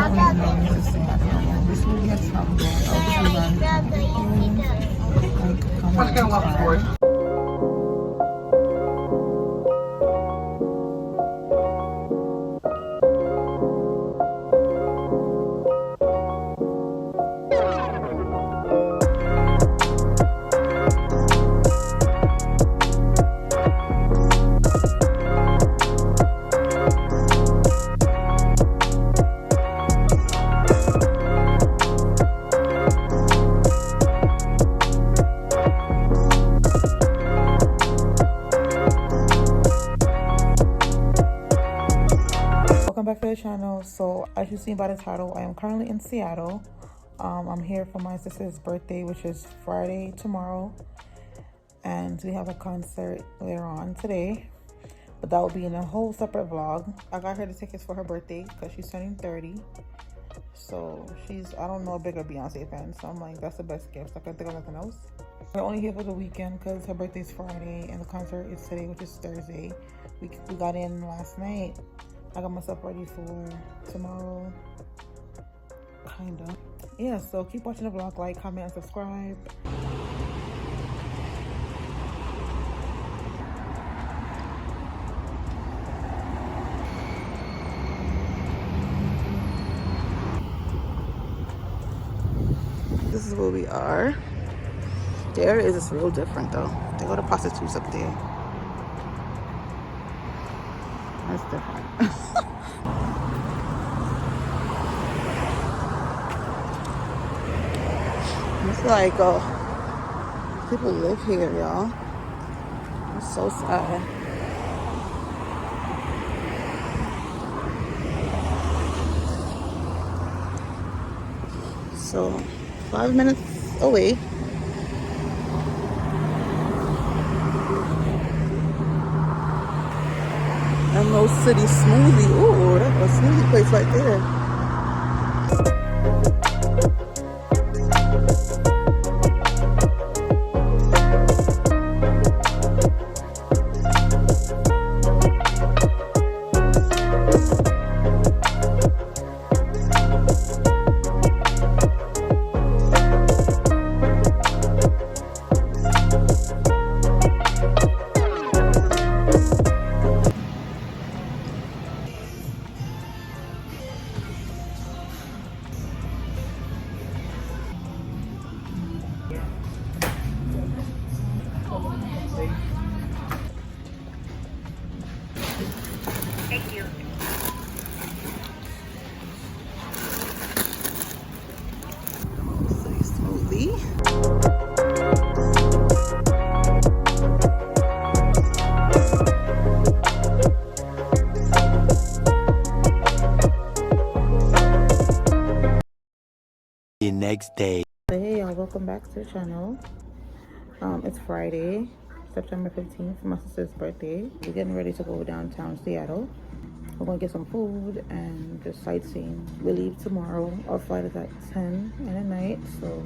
only know this is sad. This will get some more. Like, comment, subscribe. Welcome back to the channel. So as you see by the title, I am currently in Seattle. I'm here for my sister's birthday, which is Friday tomorrow, and we have a concert later on today, but that will be in a whole separate vlog. I got her the tickets for her birthday because she's turning 30. So I don't know, a bigger Beyonce fan, so I'm like, that's the best gift. I can't think of nothing else. We're only here for the weekend because her birthday is Friday and the concert is today, which is Thursday. We got in last night. I got myself ready for tomorrow, kinda. Yeah, so keep watching the vlog, like, comment, and subscribe. This is where we are. The area is just real different though. They go to prostitutes up there. That's different. It's like, people live here, y'all. It's so sad. So, 5 minutes away. Emerald City Smoothie. Ooh, that's a smoothie place right there. Thank you. Smoothie. The next day. Hey y'all, welcome back to the channel. It's Friday, September 15th, my sister's birthday. We're getting ready to go downtown Seattle. We're gonna get some food and just sightseeing. We leave tomorrow. Our flight is at 10 in the night, so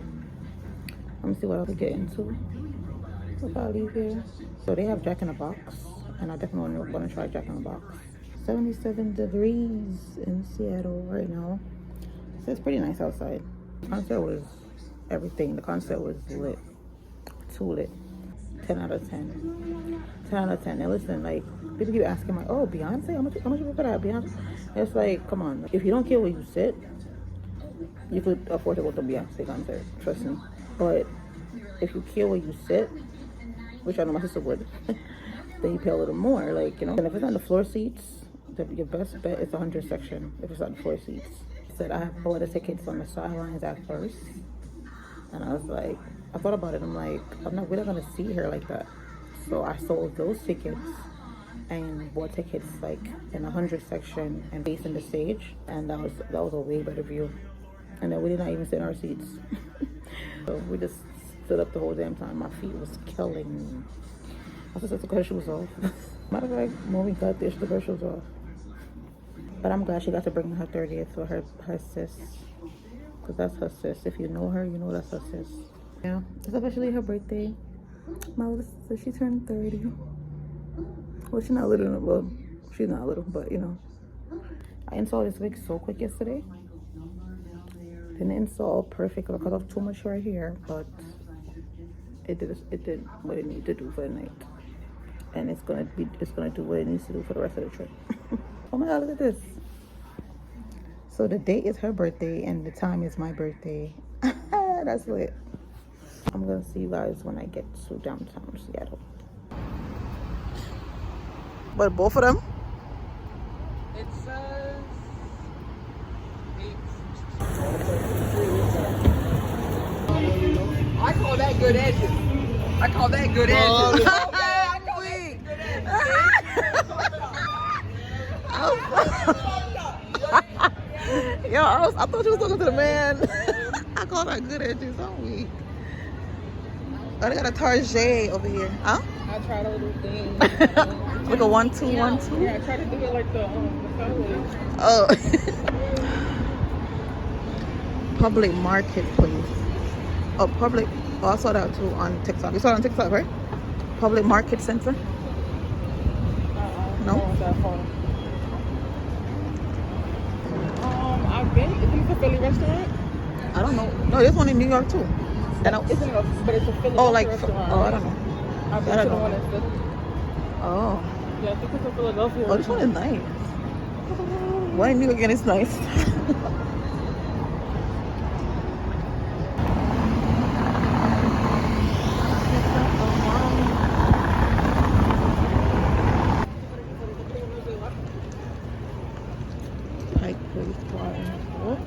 let me see what else we get into if I leave here. So they have Jack in the Box, and I definitely want to try Jack in the Box. 77 degrees in Seattle right now, so it's pretty nice outside. The concert was everything. The concert was lit, too lit. 10 out of 10. 10 out of 10. And listen, like, people keep asking, like, oh, Beyonce? How much you pay for that, Beyonce? It's like, come on. If you don't care where you sit, you could afford to go to a Beyonce concert. Trust me. But if you care where you sit, which I know my sister would, then you pay a little more. Like, you know. And if it's on the floor seats, your best bet is the 100 section. If it's on the floor seats. I said I have bought the tickets on the sidelines at first. And I was like, I thought about it. I'm like, we're not gonna see her like that. So I sold those tickets and bought tickets like in the 100 section and facing the stage, and that was a way better view. And then we did not even sit in our seats. So we just stood up the whole damn time. My feet was killing me. I just took her shoes off. Matter of fact, when we got there, she took her shoes off. But I'm glad she got to bring her 30th for her sis. Because that's her sis. If you know her, you know that's her sis. Yeah, it's officially her birthday. My little sister, she turned 30. Well, she's not little, but you know. I installed this wig so quick yesterday. Didn't install perfect. I cut off too much right here, but it did what it needed to do for the night, and it's gonna do what it needs to do for the rest of the trip. Oh my god, look at this. So the date is her birthday and the time is my birthday. That's lit. I'm gonna see you guys when I get to downtown Seattle. But both of them? It says 8. I call that good edges. I call that good edges. Okay, I call that good edges. Yo, I thought you was talking to the man. I call that good edges. I'm weak. Oh, they got a Target over here. Huh? I tried a little thing. Like a 1-2, 1-2. Yeah, I tried to do it like the fellas. Oh. Public marketplace. Oh, public. Oh, I saw that too on TikTok. You saw it on TikTok, right? Public market center. No. That far. I've been. Is this a Philly restaurant? I don't know. No, there's one in New York too. And But it's a Philadelphia oh, like restaurant. oh, I don't know. I've been to the one in Philly. Oh. Yeah, I think it's a Philadelphia Oh, this one is nice. One in New York again is nice. Pike Place Bar and Grill.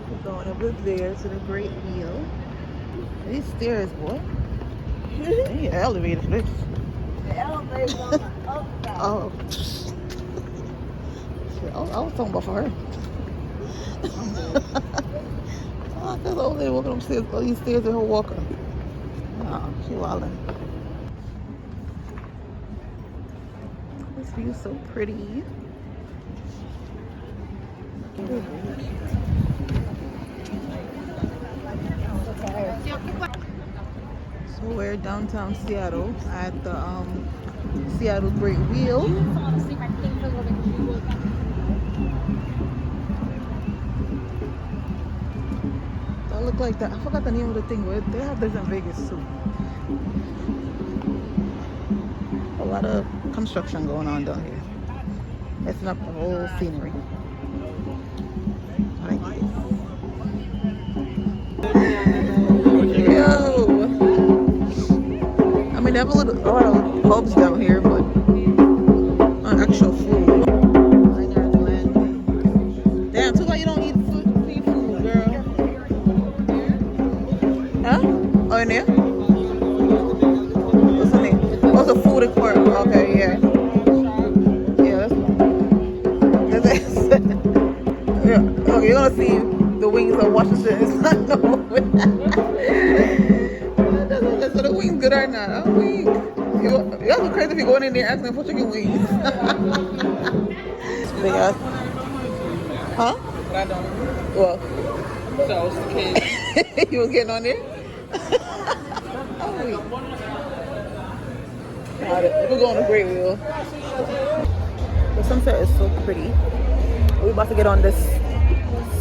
We're going over there to the Great Wheel. These stairs, boy. They need an elevator for this. The elevator's on the upside. Oh. Shit, I was talking about for her. Oh, there's old lady walking upstairs, all these stairs in her walker. Oh, she wildin'. This view's so pretty. So we're downtown Seattle at the Seattle Great Wheel. That look like that. I forgot the name of the thing, but they have this in Vegas too. A lot of construction going on down here. Messing up the whole scenery. I like this. Yo! I mean, they have a lot of pubs down here, but not actual food. Damn, too bad you don't eat seafood, girl. Huh? Oh, in there? What's the name? Oh, it's a food court. Okay, yeah. Yeah, that's yeah. Okay, you're gonna see the wings of Washington. It's not no way. So the wings good or not? I'm weak. Y'all go crazy if you going in there asking for chicken wings. Big ass. Huh? But I don't. Well, So it's the kid. you was getting on there? I'm weak. We're going to Great Wheel. The sunset is so pretty. We're about to get on this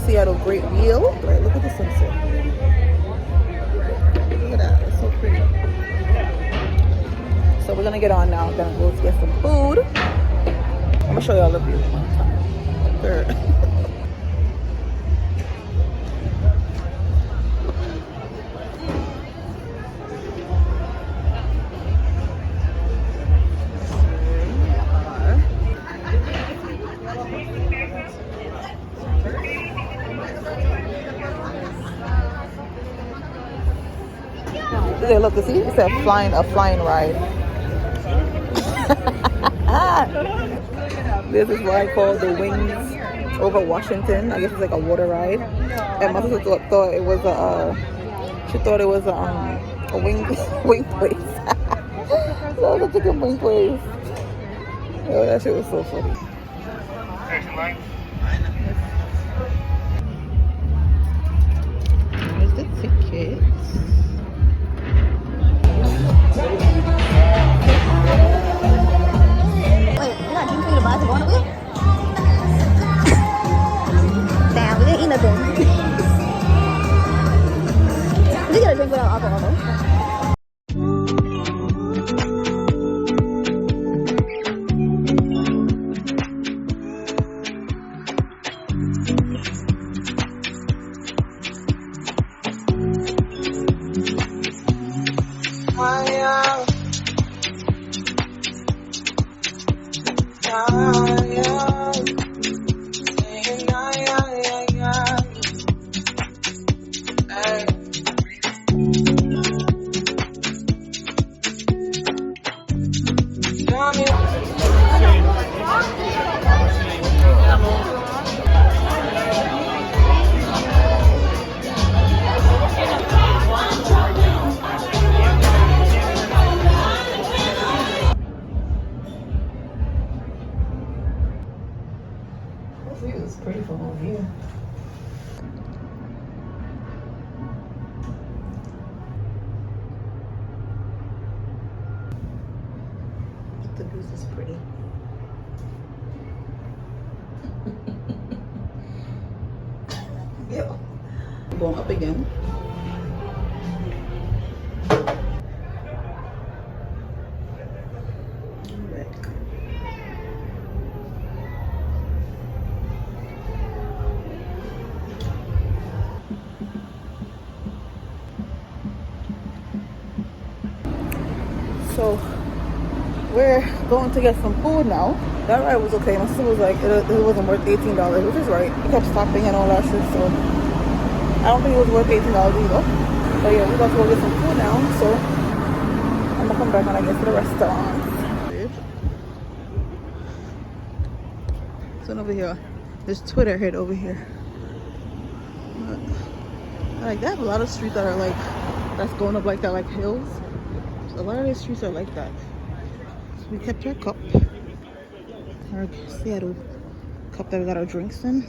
Seattle Great Wheel. Right, look at the sunset. Look at that, it's so pretty. So we're gonna get on now. Then we'll get some food. I'm gonna show y'all the view one time. Third. Look, see, it's a flying ride. This is what I call the wings over Washington. I guess it's like a water ride. And my sister thought it was she thought it was a wing place. So it was a chicken wing place. Oh, that shit was so funny. Here's the tickets. drink without alcohol. This view is pretty from over here. The view is pretty. Yeah. Going up again. So we're going to get some food now. That ride was okay. My sister was like, it wasn't worth $18, which is right. We kept stopping and all that shit, so I don't think it was worth $18 either. But yeah, we're about to go get some food now, so I'm gonna come back when I get to the restaurant. So over here, there's Twitter head over here. Like, they have a lot of streets that are like, that's going up like that, like hills. A lot of these streets are like that. So we kept our cup, our Seattle cup that we got our drinks in.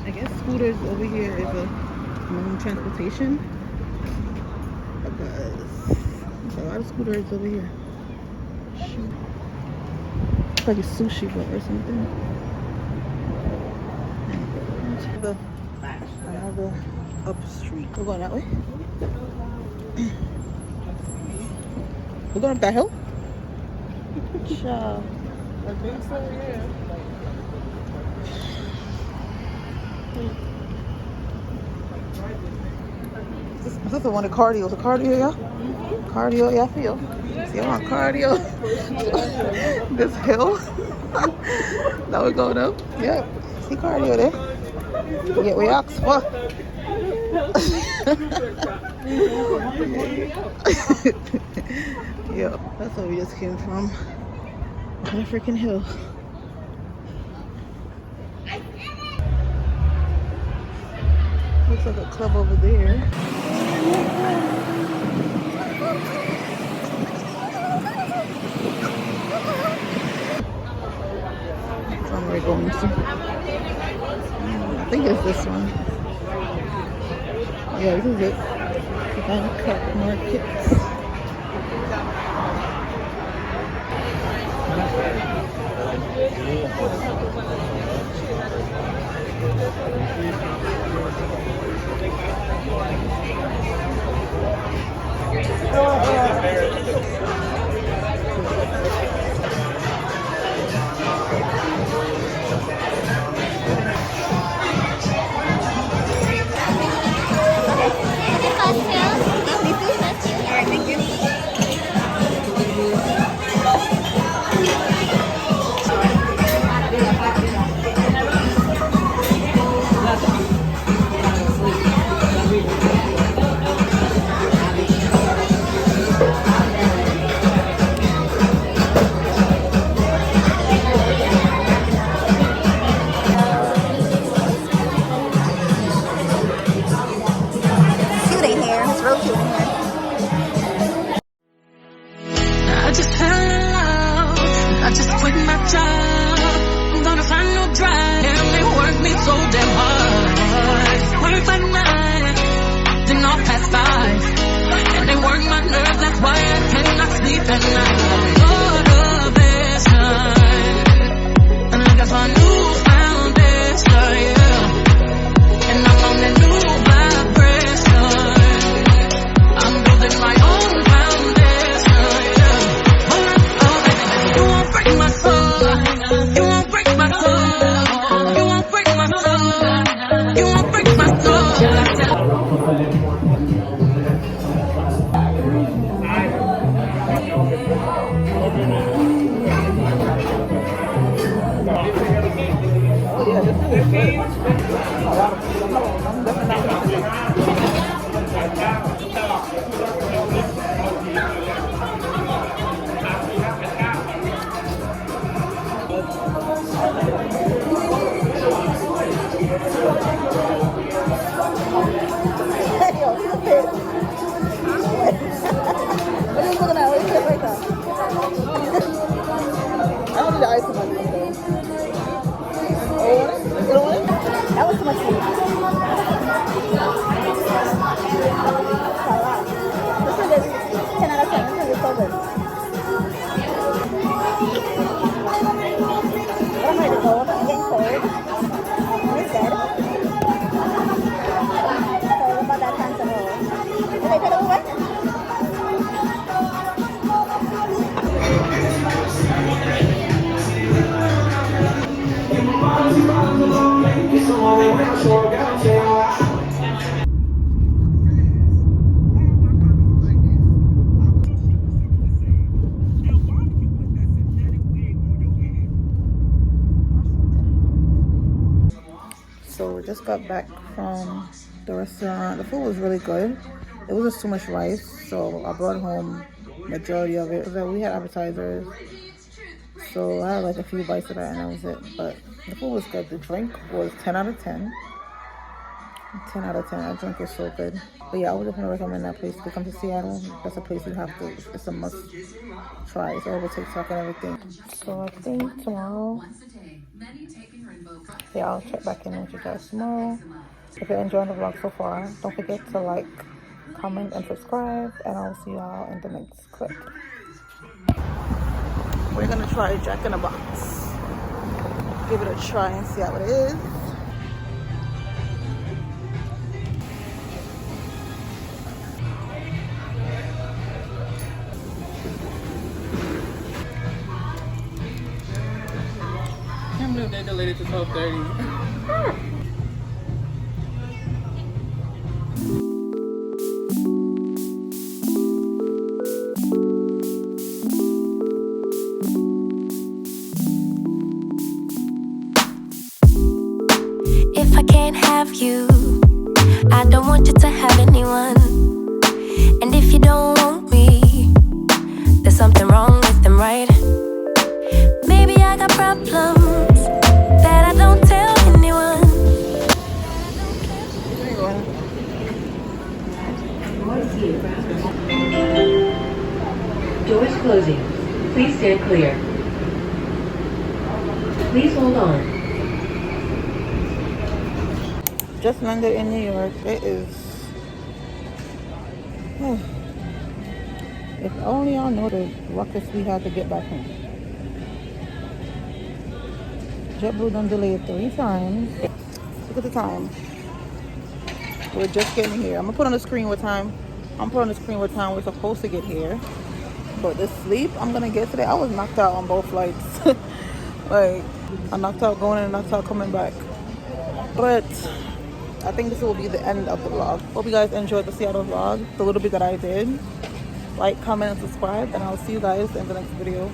I guess scooters over here is a main transportation because there's a lot of scooters over here. It's like a sushi bar or something. Another up street. We're going that way. We're going up that hill? Sure. I think so, yeah. This is the one of cardio. The cardio, yeah? Cardio, yeah, I feel. See, I want cardio. This hill that we're going up. Yeah. See cardio there. We get we asked for. Yeah, that's where we just came from. On a freaking hill. Looks like a club over there. That's one we're going to. I think it's this one. Yeah, this is it. Bangrak Market. What are you looking at? What are you looking right now? I don't need the ice too much. Oh, you don't want it? That was too much food. This is a 10 out of 10. This is so good. But I'm ready to go. I'm getting cold. It's dead. So about that time to roll. Did they take it away? So we just got back from the restaurant. The food was really good. It was just too much rice, so I brought home majority of it. So we had appetizers, so I had like a few bites of that and that was it. But the food was good. The drink was 10 out of 10. 10 out of 10. That drink is so good. But yeah, I would definitely recommend that place. If you come to Seattle, that's a place you have to, it's a must try. It's all over TikTok and everything. So I think tomorrow, yeah, I'll check back in with you guys tomorrow. If you're enjoying the vlog so far, don't forget to like, comment, and subscribe. And I'll see y'all in the next clip. We're gonna try Jack in the Box. Give it a try and see how it is. I can't believe they delayed it to 12:30. If I can't have you, I don't want you to have anyone. And if you don't want me, there's something wrong with them, right? Maybe I got problems that I don't tell anyone. Doors closing. Please stand clear. Please hold on. Just landed in New York. It is. If only y'all know the ruckus we had to get back home. JetBlue done delayed 3 times. Look at the time. We're just getting here. I'm gonna put on the screen what time. We're supposed to get here. But the sleep I'm gonna get today, I was knocked out on both flights. Like, I knocked out going in and knocked out coming back. But I think this will be the end of the vlog. Hope you guys enjoyed the Seattle vlog, the little bit that I did. Like, comment, and subscribe, and I'll see you guys in the next video.